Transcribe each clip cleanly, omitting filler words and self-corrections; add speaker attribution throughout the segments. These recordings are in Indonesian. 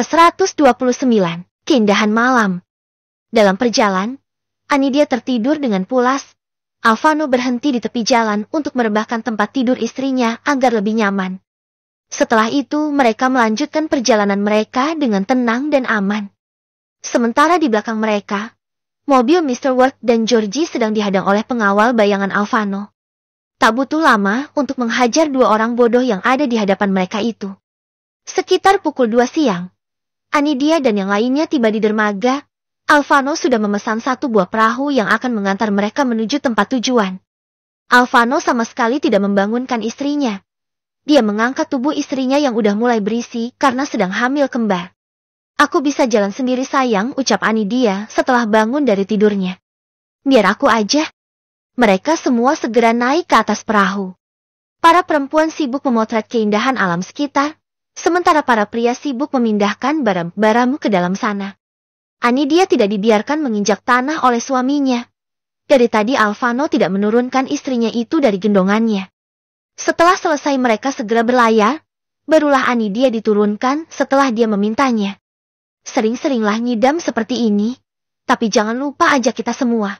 Speaker 1: Ke-129, Keindahan Malam. Dalam perjalanan, Anidia tertidur dengan pulas. Alvano berhenti di tepi jalan untuk merebahkan tempat tidur istrinya agar lebih nyaman. Setelah itu, mereka melanjutkan perjalanan mereka dengan tenang dan aman. Sementara di belakang mereka, mobil Mr. Ward dan Georgie sedang dihadang oleh pengawal bayangan Alvano. Tak butuh lama untuk menghajar dua orang bodoh yang ada di hadapan mereka itu. Sekitar pukul 2 siang, Anidia dan yang lainnya tiba di dermaga. Alvano sudah memesan satu buah perahu yang akan mengantar mereka menuju tempat tujuan. Alvano sama sekali tidak membangunkan istrinya. Dia mengangkat tubuh istrinya yang udah mulai berisi karena sedang hamil kembar. Aku bisa jalan sendiri sayang, ucap Anidia setelah bangun dari tidurnya. Biar aku aja. Mereka semua segera naik ke atas perahu. Para perempuan sibuk memotret keindahan alam sekitar, sementara para pria sibuk memindahkan barang-barang ke dalam sana. Anidia tidak dibiarkan menginjak tanah oleh suaminya. Dari tadi Alvano tidak menurunkan istrinya itu dari gendongannya. Setelah selesai mereka segera berlayar, barulah Anidia diturunkan setelah dia memintanya. Sering-seringlah ngidam seperti ini, tapi jangan lupa ajak kita semua.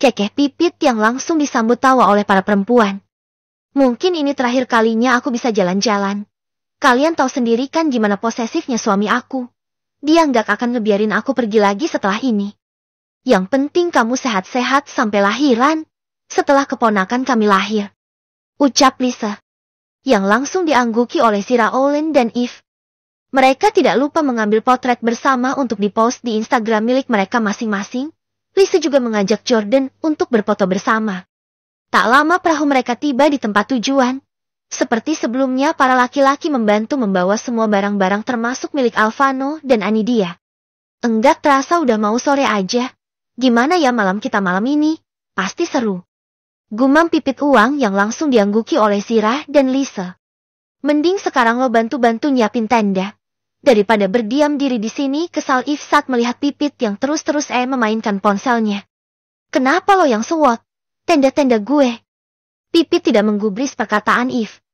Speaker 1: Kekeh Pipit yang langsung disambut tawa oleh para perempuan. Mungkin ini terakhir kalinya aku bisa jalan-jalan. Kalian tahu sendiri kan gimana posesifnya suami aku. Dia nggak akan ngebiarin aku pergi lagi setelah ini. Yang penting kamu sehat-sehat sampai lahiran, setelah keponakan kami lahir. Ucap Lisa, yang langsung diangguki oleh Sira Olin dan Eve. Mereka tidak lupa mengambil potret bersama untuk dipost di Instagram milik mereka masing-masing. Lisa juga mengajak Jordan untuk berfoto bersama. Tak lama perahu mereka tiba di tempat tujuan. Seperti sebelumnya, para laki-laki membantu membawa semua barang-barang termasuk milik Alvano dan Anidia. Enggak terasa udah mau sore aja. Gimana ya malam kita malam ini? Pasti seru. Gumam Pipit Uang yang langsung diangguki oleh Sira dan Lisa. Mending sekarang lo bantu-bantu nyiapin tenda. Daripada berdiam diri di sini, kesal Eve saat melihat Pipit yang terus-terus memainkan ponselnya. Kenapa lo yang sewot? Tenda-tenda gue. Pipit tidak menggubris perkataan Eve.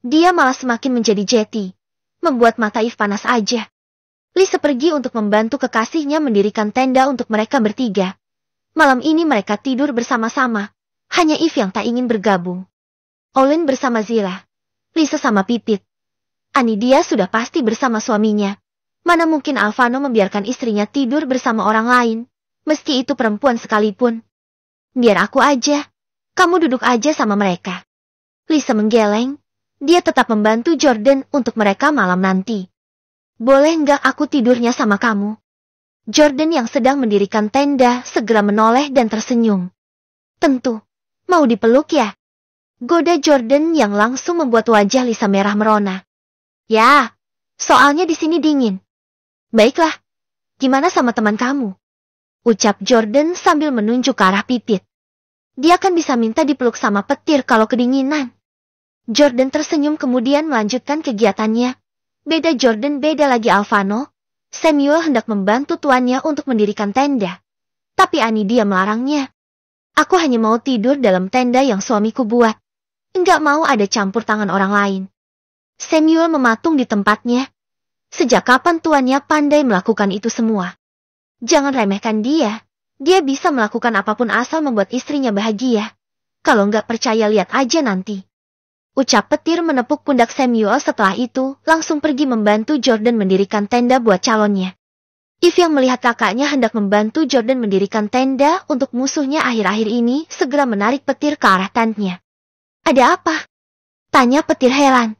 Speaker 1: Dia malah semakin menjadi jeti, membuat mata Eve panas aja. Lisa pergi untuk membantu kekasihnya mendirikan tenda untuk mereka bertiga. Malam ini mereka tidur bersama-sama, hanya Eve yang tak ingin bergabung. Olin bersama Zira, Lisa sama Pipit. Anidia sudah pasti bersama suaminya. Mana mungkin Alvano membiarkan istrinya tidur bersama orang lain, meski itu perempuan sekalipun. Biar aku aja, kamu duduk aja sama mereka. Lisa menggeleng. Dia tetap membantu Jordan untuk mereka malam nanti. Boleh nggak aku tidurnya sama kamu? Jordan yang sedang mendirikan tenda segera menoleh dan tersenyum. Tentu, mau dipeluk ya? Goda Jordan yang langsung membuat wajah Lisa merah merona. Ya, soalnya di sini dingin. Baiklah, gimana sama teman kamu? Ucap Jordan sambil menunjuk ke arah Pipit. Dia kan bisa minta dipeluk sama petir kalau kedinginan. Jordan tersenyum kemudian melanjutkan kegiatannya. Beda Jordan, beda lagi Alvano. Samuel hendak membantu tuannya untuk mendirikan tenda. Tapi Anidia melarangnya. Aku hanya mau tidur dalam tenda yang suamiku buat. Enggak mau ada campur tangan orang lain. Samuel mematung di tempatnya. Sejak kapan tuannya pandai melakukan itu semua? Jangan remehkan dia. Dia bisa melakukan apapun asal membuat istrinya bahagia. Kalau nggak percaya lihat aja nanti. Ucap petir menepuk pundak Samuel setelah itu langsung pergi membantu Jordan mendirikan tenda buat calonnya. Eve yang melihat kakaknya hendak membantu Jordan mendirikan tenda untuk musuhnya akhir-akhir ini segera menarik petir ke arah tentnya. Ada apa? Tanya petir heran.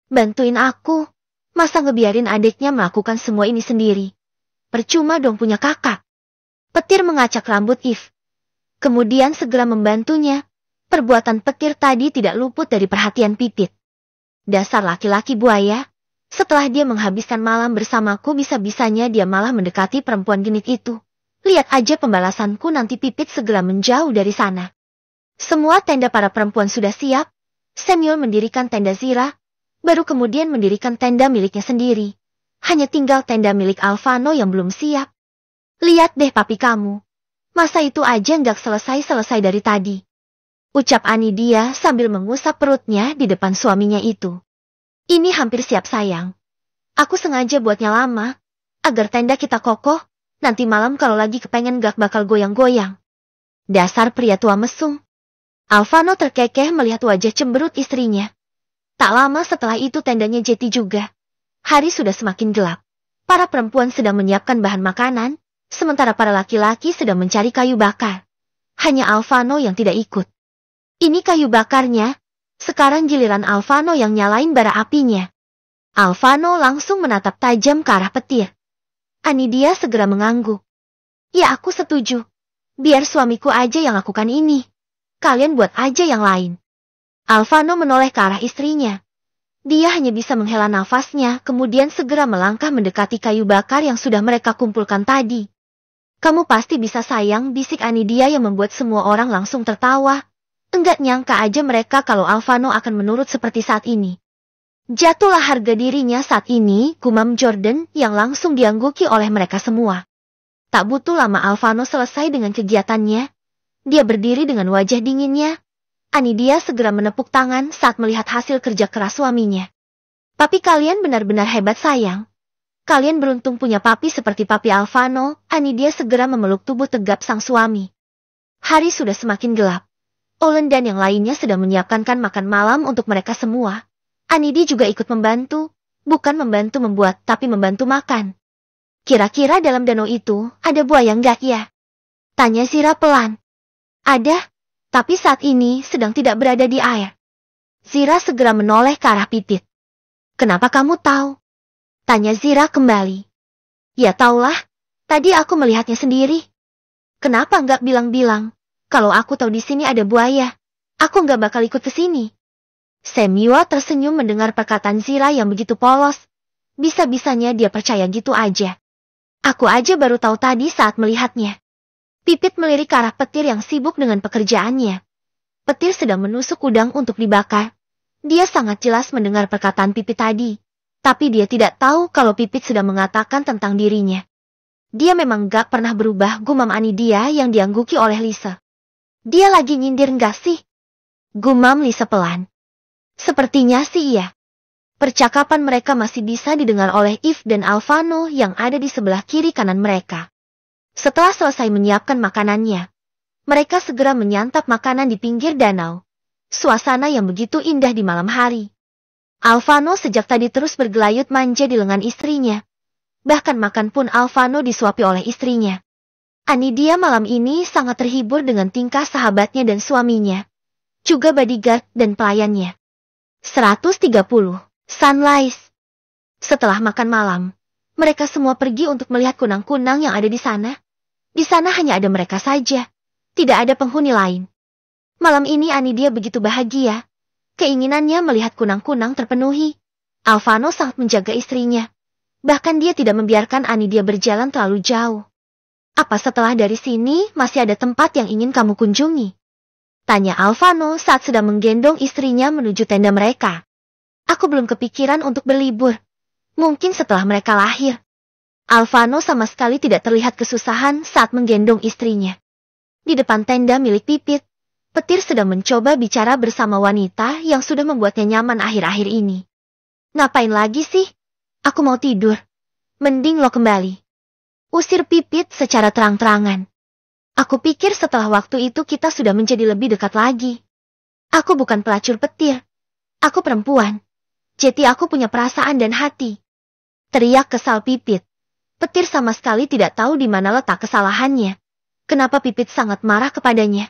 Speaker 1: Bantuin aku. Masa ngebiarin adiknya melakukan semua ini sendiri? Percuma dong punya kakak. Petir mengacak rambut Eve. Kemudian segera membantunya. Perbuatan petir tadi tidak luput dari perhatian Pipit. Dasar laki-laki buaya. Setelah dia menghabiskan malam bersamaku, bisa-bisanya dia malah mendekati perempuan genit itu. Lihat aja pembalasanku nanti. Pipit segera menjauh dari sana. Semua tenda para perempuan sudah siap. Samuel mendirikan tenda Zira, baru kemudian mendirikan tenda miliknya sendiri. Hanya tinggal tenda milik Alvano yang belum siap. Lihat deh papi kamu. Masa itu aja nggak selesai-selesai dari tadi. Ucap Anidia sambil mengusap perutnya di depan suaminya itu. Ini hampir siap sayang. Aku sengaja buatnya lama, agar tenda kita kokoh, nanti malam kalau lagi kepengen gak bakal goyang-goyang. Dasar pria tua mesum. Alvano terkekeh melihat wajah cemberut istrinya. Tak lama setelah itu tendanya jeti juga. Hari sudah semakin gelap. Para perempuan sedang menyiapkan bahan makanan, sementara para laki-laki sedang mencari kayu bakar. Hanya Alvano yang tidak ikut. Ini kayu bakarnya, sekarang giliran Alvano yang nyalain bara apinya. Alvano langsung menatap tajam ke arah petir. Anidia segera mengangguk. Ya aku setuju. Biar suamiku aja yang lakukan ini. Kalian buat aja yang lain. Alvano menoleh ke arah istrinya. Dia hanya bisa menghela nafasnya, kemudian segera melangkah mendekati kayu bakar yang sudah mereka kumpulkan tadi. Kamu pasti bisa sayang, bisik Anidia yang membuat semua orang langsung tertawa. Enggak nyangka aja mereka kalau Alvano akan menurut seperti saat ini. Jatuhlah harga dirinya saat ini, gumam Jordan yang langsung diangguki oleh mereka semua. Tak butuh lama Alvano selesai dengan kegiatannya. Dia berdiri dengan wajah dinginnya. Anidia segera menepuk tangan saat melihat hasil kerja keras suaminya. Papi kalian benar-benar hebat sayang. Kalian beruntung punya papi seperti papi Alvano. Anidia segera memeluk tubuh tegap sang suami. Hari sudah semakin gelap. Olen dan yang lainnya sedang menyiapkan makan malam untuk mereka semua. Anidi juga ikut membantu, bukan membantu membuat, tapi membantu makan. Kira-kira dalam danau itu, ada buaya enggak ya? Tanya Zira pelan. Ada, tapi saat ini sedang tidak berada di air. Zira segera menoleh ke arah Pipit. Kenapa kamu tahu? Tanya Zira kembali. Ya taulah, tadi aku melihatnya sendiri. Kenapa enggak bilang-bilang? Kalau aku tahu di sini ada buaya, aku enggak bakal ikut ke sini. Semyua tersenyum mendengar perkataan Zira yang begitu polos. Bisa-bisanya dia percaya gitu aja. Aku aja baru tahu tadi saat melihatnya. Pipit melirik ke arah petir yang sibuk dengan pekerjaannya. Petir sedang menusuk udang untuk dibakar. Dia sangat jelas mendengar perkataan Pipit tadi. Tapi dia tidak tahu kalau Pipit sedang mengatakan tentang dirinya. Dia memang gak pernah berubah, gumam Anidia yang diangguki oleh Lisa. Dia lagi nyindir gak sih? Gumam Lisa pelan. Sepertinya sih iya. Percakapan mereka masih bisa didengar oleh Yves dan Alvano yang ada di sebelah kiri kanan mereka. Setelah selesai menyiapkan makanannya, mereka segera menyantap makanan di pinggir danau. Suasana yang begitu indah di malam hari. Alvano sejak tadi terus bergelayut manja di lengan istrinya. Bahkan makan pun Alvano disuapi oleh istrinya. Anidia malam ini sangat terhibur dengan tingkah sahabatnya dan suaminya. Juga bodyguard dan pelayannya. 130. Sunrise. Setelah makan malam, mereka semua pergi untuk melihat kunang-kunang yang ada di sana. Di sana hanya ada mereka saja. Tidak ada penghuni lain. Malam ini Anidia begitu bahagia. Keinginannya melihat kunang-kunang terpenuhi. Alvano sangat menjaga istrinya. Bahkan dia tidak membiarkan Anidia berjalan terlalu jauh. Apa setelah dari sini masih ada tempat yang ingin kamu kunjungi? Tanya Alvano saat sedang menggendong istrinya menuju tenda mereka. Aku belum kepikiran untuk berlibur. Mungkin setelah mereka lahir. Alvano sama sekali tidak terlihat kesusahan saat menggendong istrinya. Di depan tenda milik Pipit, Petir sedang mencoba bicara bersama wanita yang sudah membuatnya nyaman akhir-akhir ini. Ngapain lagi sih? Aku mau tidur. Mending lo kembali. Usir Pipit secara terang-terangan. Aku pikir setelah waktu itu kita sudah menjadi lebih dekat lagi. Aku bukan pelacur petir. Aku perempuan. Jadi aku punya perasaan dan hati. Teriak kesal Pipit. Petir sama sekali tidak tahu di mana letak kesalahannya. Kenapa Pipit sangat marah kepadanya.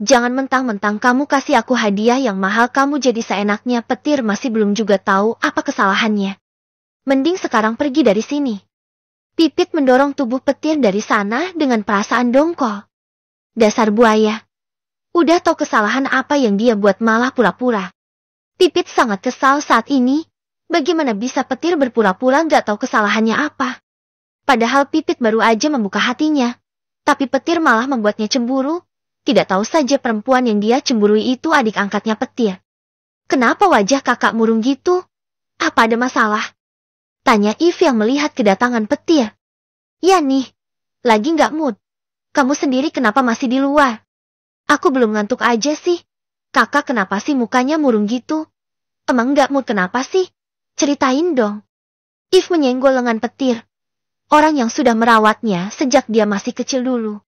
Speaker 1: Jangan mentang-mentang kamu kasih aku hadiah yang mahal kamu jadi seenaknya. Petir masih belum juga tahu apa kesalahannya. Mending sekarang pergi dari sini. Pipit mendorong tubuh Petir dari sana dengan perasaan dongkol. Dasar buaya. Udah tahu kesalahan apa yang dia buat malah pura-pura. Pipit sangat kesal saat ini. Bagaimana bisa Petir berpura-pura gak tahu kesalahannya apa? Padahal Pipit baru aja membuka hatinya. Tapi Petir malah membuatnya cemburu. Tidak tahu saja perempuan yang dia cemburui itu adik angkatnya Petir. Kenapa wajah kakak murung gitu? Apa ada masalah? Tanya Yves yang melihat kedatangan Petir. Ya nih, lagi nggak mood. Kamu sendiri kenapa masih di luar? Aku belum ngantuk aja sih. Kakak kenapa sih mukanya murung gitu? Emang nggak mood kenapa sih? Ceritain dong. If menyenggol lengan petir. Orang yang sudah merawatnya sejak dia masih kecil dulu.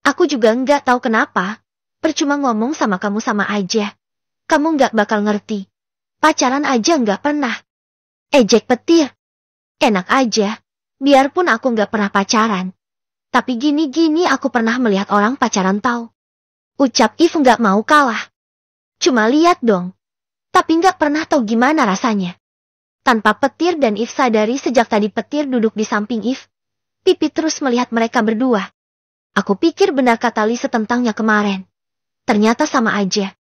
Speaker 1: Aku juga nggak tahu kenapa. Percuma ngomong sama kamu sama aja. Kamu nggak bakal ngerti. Pacaran aja nggak pernah. Ejek petir. Enak aja. Biarpun aku nggak pernah pacaran. Tapi gini-gini aku pernah melihat orang pacaran tahu. Ucap If nggak mau kalah. Cuma lihat dong. Tapi nggak pernah tahu gimana rasanya. Tanpa petir dan If sadari sejak tadi petir duduk di samping If. Pipit terus melihat mereka berdua. Aku pikir benar kata Lisa tentangnya kemarin. Ternyata sama aja.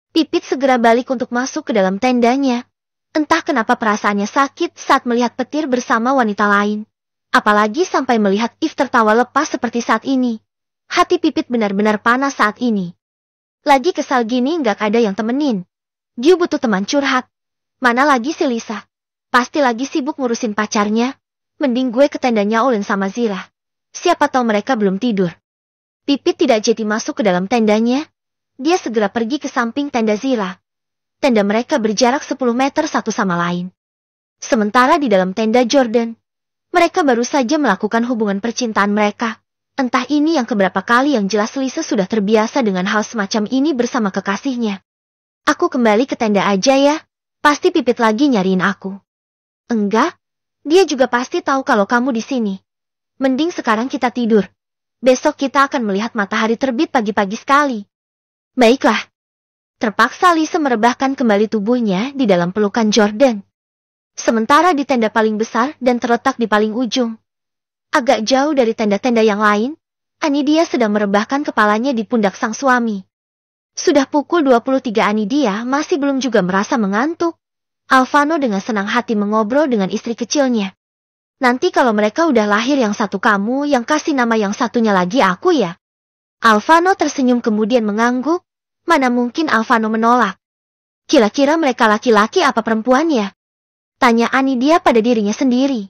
Speaker 1: Pipit segera balik untuk masuk ke dalam tendanya. Entah kenapa perasaannya sakit saat melihat petir bersama wanita lain. Apalagi sampai melihat If tertawa lepas seperti saat ini. Hati Pipit benar-benar panas saat ini. Lagi kesal gini nggak ada yang temenin. Dia butuh teman curhat. Mana lagi si Lisa? Pasti lagi sibuk ngurusin pacarnya. Mending gue ke tendanya Olin sama Zira. Siapa tahu mereka belum tidur. Pipit tidak jadi masuk ke dalam tendanya. Dia segera pergi ke samping tenda Zira. Tenda mereka berjarak 10 meter satu sama lain. Sementara di dalam tenda Jordan, mereka baru saja melakukan hubungan percintaan mereka. Entah ini yang keberapa kali yang jelas Lisa sudah terbiasa dengan hal semacam ini bersama kekasihnya. Aku kembali ke tenda aja ya. Pasti Pipit lagi nyariin aku. Enggak. Dia juga pasti tahu kalau kamu di sini. Mending sekarang kita tidur. Besok kita akan melihat matahari terbit pagi-pagi sekali. Baiklah. Terpaksa Lisa merebahkan kembali tubuhnya di dalam pelukan Jordan. Sementara di tenda paling besar dan terletak di paling ujung. Agak jauh dari tenda-tenda yang lain, Anidia sedang merebahkan kepalanya di pundak sang suami. Sudah pukul 23 Anidia masih belum juga merasa mengantuk. Alvano dengan senang hati mengobrol dengan istri kecilnya. Nanti kalau mereka udah lahir yang satu kamu yang kasih nama yang satunya lagi aku ya. Alvano tersenyum kemudian mengangguk. Mana mungkin Alvano menolak. Kira-kira mereka laki-laki apa perempuan ya? Tanya Anidia pada dirinya sendiri.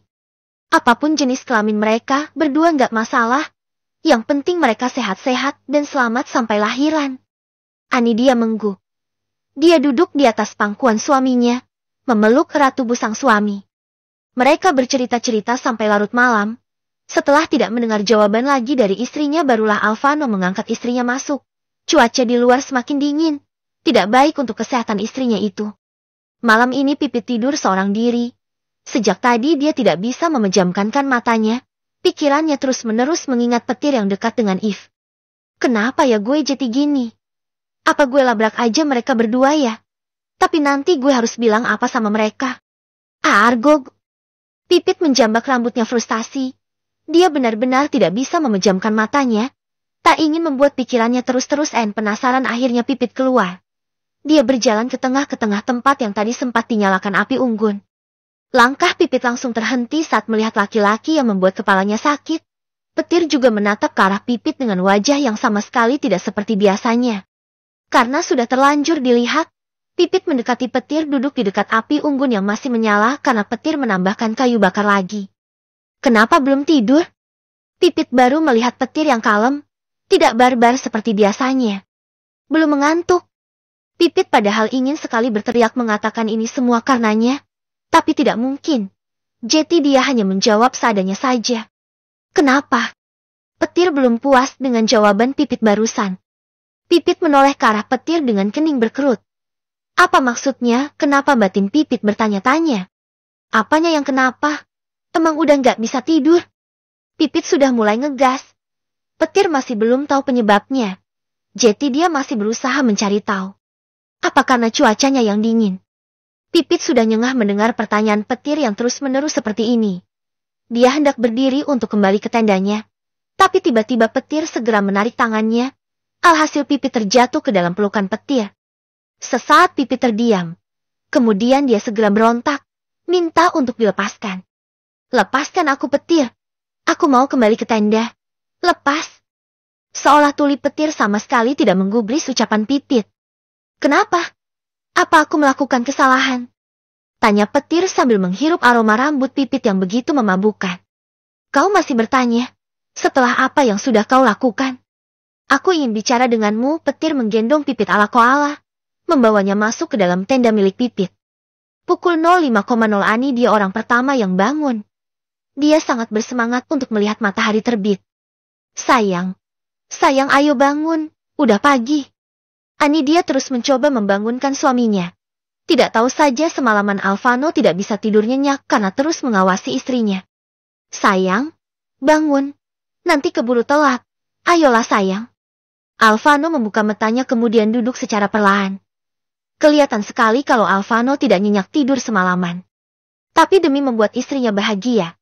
Speaker 1: Apapun jenis kelamin mereka, berdua nggak masalah. Yang penting mereka sehat-sehat dan selamat sampai lahiran. Anidia mengguk. Dia duduk di atas pangkuan suaminya, memeluk erat tubuh sang suami. Mereka bercerita-cerita sampai larut malam. Setelah tidak mendengar jawaban lagi dari istrinya, barulah Alvano mengangkat istrinya masuk. Cuaca di luar semakin dingin. Tidak baik untuk kesehatan istrinya itu. Malam ini Pipit tidur seorang diri. Sejak tadi dia tidak bisa memejamkan matanya. Pikirannya terus-menerus mengingat petir yang dekat dengan If. Kenapa ya gue jadi gini? Apa gue labrak aja mereka berdua ya? Tapi nanti gue harus bilang apa sama mereka? Argo. Pipit menjambak rambutnya frustasi. Dia benar-benar tidak bisa memejamkan matanya. Tak ingin membuat pikirannya terus-terusan penasaran. Akhirnya Pipit keluar. Dia berjalan ke tengah tempat yang tadi sempat dinyalakan api unggun. Langkah Pipit langsung terhenti saat melihat laki-laki yang membuat kepalanya sakit. Petir juga menatap ke arah Pipit dengan wajah yang sama sekali tidak seperti biasanya. Karena sudah terlanjur dilihat, Pipit mendekati petir duduk di dekat api unggun yang masih menyala karena petir menambahkan kayu bakar lagi. Kenapa belum tidur? Pipit baru melihat petir yang kalem, tidak barbar seperti biasanya. Belum mengantuk. Pipit padahal ingin sekali berteriak mengatakan ini semua karenanya, tapi tidak mungkin. Jadi dia hanya menjawab seadanya saja. Kenapa? Petir belum puas dengan jawaban Pipit barusan. Pipit menoleh ke arah petir dengan kening berkerut. Apa maksudnya? Kenapa batin Pipit bertanya-tanya? Apanya yang kenapa? Emang udah nggak bisa tidur? Pipit sudah mulai ngegas. Petir masih belum tahu penyebabnya. Jadi dia masih berusaha mencari tahu. Apa karena cuacanya yang dingin? Pipit sudah nyengah mendengar pertanyaan petir yang terus-menerus seperti ini. Dia hendak berdiri untuk kembali ke tendanya. Tapi tiba-tiba petir segera menarik tangannya. Alhasil Pipit terjatuh ke dalam pelukan petir. Sesaat Pipit terdiam. Kemudian dia segera berontak. Minta untuk dilepaskan. Lepaskan aku petir. Aku mau kembali ke tenda. Lepas. Seolah tuli petir sama sekali tidak menggubris ucapan Pipit. Kenapa? Apa aku melakukan kesalahan? Tanya petir sambil menghirup aroma rambut Pipit yang begitu memabukkan. Kau masih bertanya? Setelah apa yang sudah kau lakukan? Aku ingin bicara denganmu. Petir menggendong Pipit ala koala. Membawanya masuk ke dalam tenda milik Pipit. Pukul 05.00 Ani dia orang pertama yang bangun. Dia sangat bersemangat untuk melihat matahari terbit. Sayang, ayo bangun, udah pagi. Ani dia terus mencoba membangunkan suaminya. Tidak tahu saja semalaman Alvano tidak bisa tidur nyenyak karena terus mengawasi istrinya. Sayang, bangun, nanti keburu telat, ayolah sayang. Alvano membuka matanya kemudian duduk secara perlahan. Kelihatan sekali kalau Alvano tidak nyenyak tidur semalaman. Tapi demi membuat istrinya bahagia,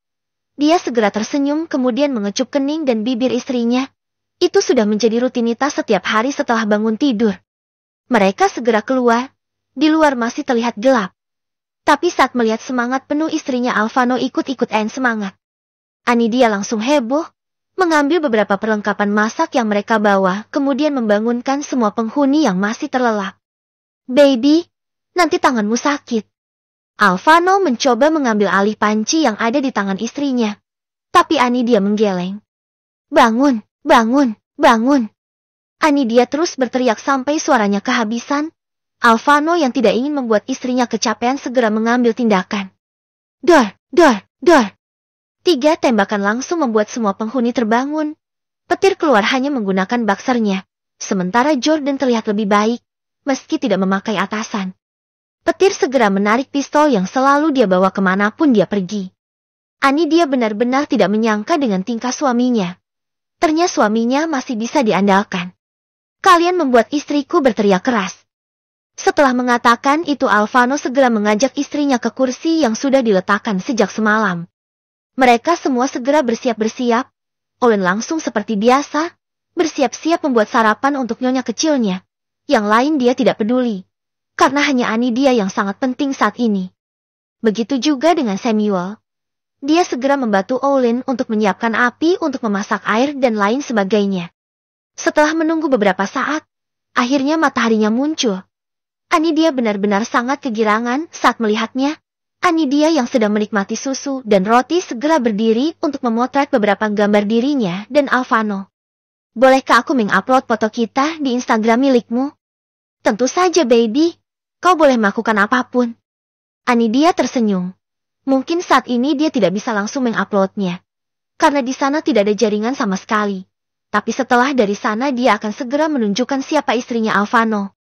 Speaker 1: dia segera tersenyum kemudian mengecup kening dan bibir istrinya. Itu sudah menjadi rutinitas setiap hari setelah bangun tidur. Mereka segera keluar, di luar masih terlihat gelap. Tapi saat melihat semangat penuh istrinya Alvano ikut-ikutan semangat. Ani dia langsung heboh, mengambil beberapa perlengkapan masak yang mereka bawa kemudian membangunkan semua penghuni yang masih terlelap. Baby, nanti tanganmu sakit. Alvano mencoba mengambil alih panci yang ada di tangan istrinya. Tapi Ani dia menggeleng. Bangun, bangun, bangun. Ani dia terus berteriak sampai suaranya kehabisan. Alvano yang tidak ingin membuat istrinya kecapean segera mengambil tindakan. Dor, dor, dor. 3 tembakan langsung membuat semua penghuni terbangun. Petir keluar hanya menggunakan baksernya. Sementara Jordan terlihat lebih baik. Meski tidak memakai atasan. Petir segera menarik pistol yang selalu dia bawa kemanapun dia pergi. Ani dia benar-benar tidak menyangka dengan tingkah suaminya. Ternyata suaminya masih bisa diandalkan. Kalian membuat istriku berteriak keras. Setelah mengatakan itu Alvano segera mengajak istrinya ke kursi yang sudah diletakkan sejak semalam. Mereka semua segera bersiap-bersiap. Olin langsung seperti biasa, bersiap-siap membuat sarapan untuk nyonya kecilnya. Yang lain dia tidak peduli, karena hanya Ani dia yang sangat penting saat ini. Begitu juga dengan Samuel. Dia segera membantu Olin untuk menyiapkan api untuk memasak air dan lain sebagainya. Setelah menunggu beberapa saat, akhirnya mataharinya muncul. Ani dia benar-benar sangat kegirangan saat melihatnya. Ani dia yang sedang menikmati susu dan roti segera berdiri untuk memotret beberapa gambar dirinya dan Alvano. Bolehkah aku mengupload foto kita di Instagram milikmu? Tentu saja baby, kau boleh melakukan apapun. Ani dia tersenyum. Mungkin saat ini dia tidak bisa langsung menguploadnya. Karena di sana tidak ada jaringan sama sekali. Tapi setelah dari sana dia akan segera menunjukkan siapa istrinya Alvano.